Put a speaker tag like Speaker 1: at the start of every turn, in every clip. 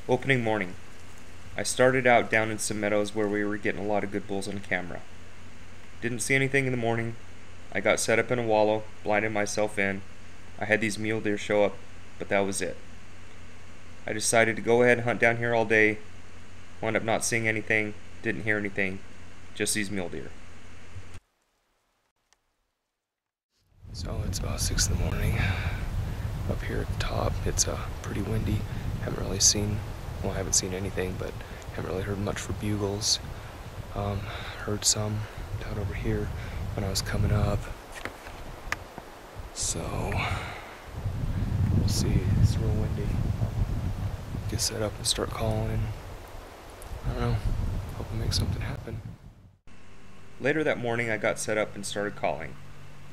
Speaker 1: Opening morning. I started out down in some meadows where we were getting a lot of good bulls on camera. Didn't see anything in the morning. I got set up in a wallow, blinded myself in. I had these mule deer show up, but that was it. I decided to go ahead and hunt down here all day. Wound up not seeing anything, didn't hear anything, just these mule deer.
Speaker 2: So it's about 6 in the morning. Up here at the top, it's pretty windy. Haven't really seen, well, I haven't seen anything, but haven't really heard much for bugles. Heard some down over here when I was coming up. So we'll see. It's real windy. Get set up and start calling. I don't know. Hope we make something happen.
Speaker 1: Later that morning, I got set up and started calling.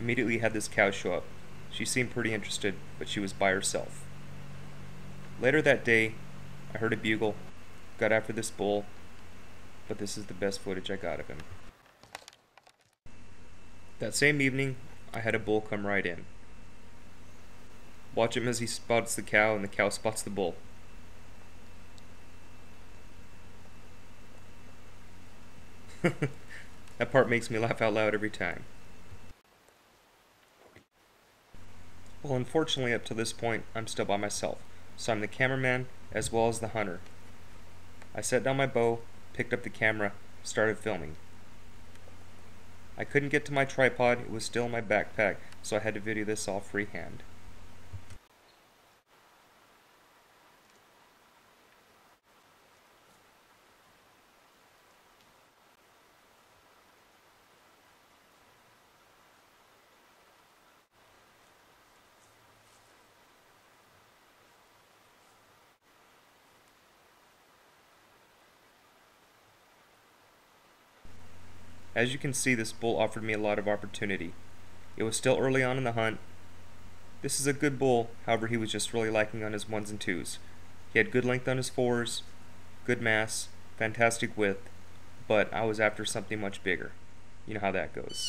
Speaker 1: Immediately had this cow show up. She seemed pretty interested, but she was by herself. Later that day, I heard a bugle, got after this bull, but this is the best footage I got of him. That same evening, I had a bull come right in. Watch him as he spots the cow and the cow spots the bull. That part makes me laugh out loud every time. Well, unfortunately, up to this point, I'm still by myself, so I'm the cameraman as well as the hunter. I set down my bow, picked up the camera, started filming. I couldn't get to my tripod, it was still in my backpack, so I had to video this all freehand. As you can see, this bull offered me a lot of opportunity. It was still early on in the hunt. This is a good bull, however he was just really lacking on his 1s and 2s. He had good length on his 4s, good mass, fantastic width, but I was after something much bigger. You know how that goes.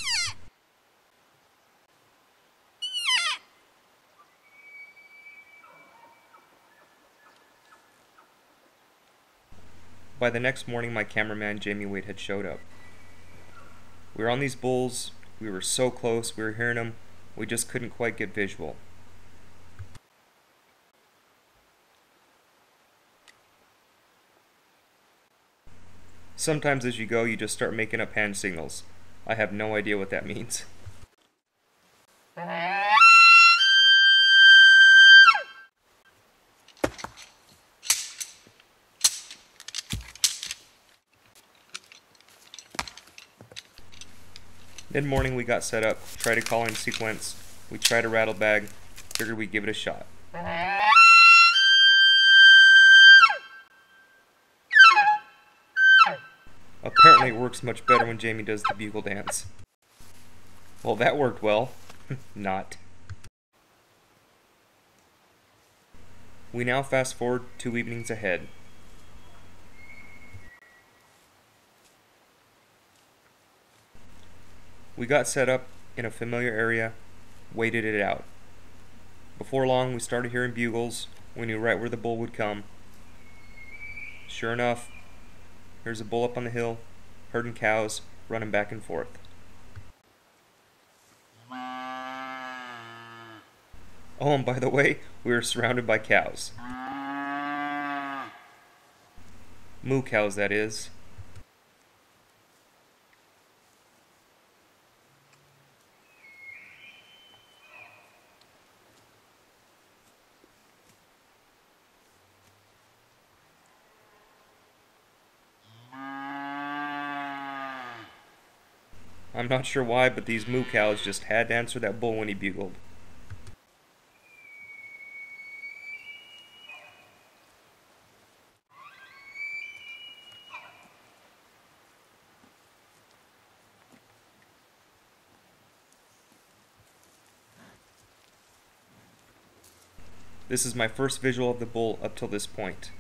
Speaker 1: By the next morning, my cameraman Jamie Wade had showed up. We were on these bulls, we were so close, we were hearing them, we just couldn't quite get visual. Sometimes as you go, you just start making up hand signals. I have no idea what that means. Mid-morning we got set up, tried a calling sequence, we tried a rattle bag, figured we'd give it a shot. Apparently it works much better when Jamie does the bugle dance. Well, that worked well. Not. We now fast forward 2 evenings ahead. We got set up in a familiar area, waited it out. Before long, we started hearing bugles. We knew right where the bull would come. Sure enough, here's a bull up on the hill, herding cows, running back and forth. Oh, and by the way, we were surrounded by cows. Moo cows, that is. I'm not sure why, but these moo cows just had to answer that bull when he bugled. This is my first visual of the bull up till this point.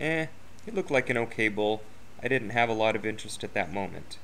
Speaker 1: He looked like an okay bull. I didn't have a lot of interest at that moment.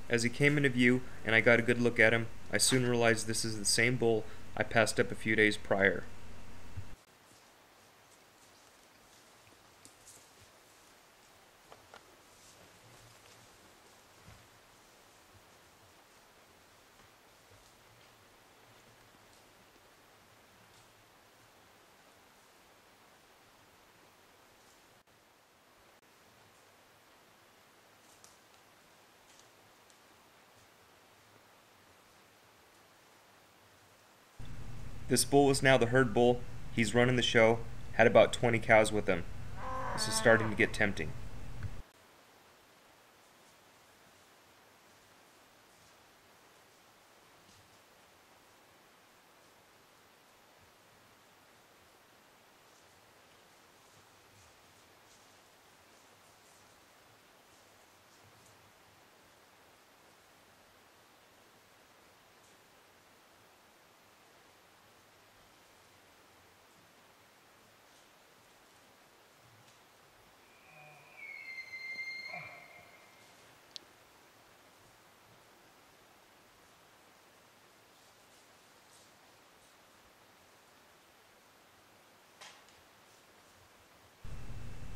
Speaker 1: As he came into view and I got a good look at him, I soon realized this is the same bull I passed up a few days prior. This bull was now the herd bull. He's running the show, had about 20 cows with him. This is starting to get tempting.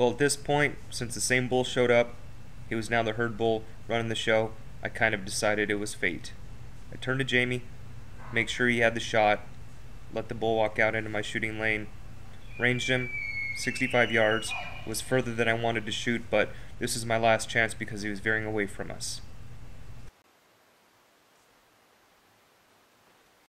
Speaker 1: Well, at this point, since the same bull showed up, he was now the herd bull running the show, I kind of decided it was fate. I turned to Jamie, make sure he had the shot, let the bull walk out into my shooting lane, ranged him, 65 yards, was further than I wanted to shoot, but this is my last chance because he was veering away from us.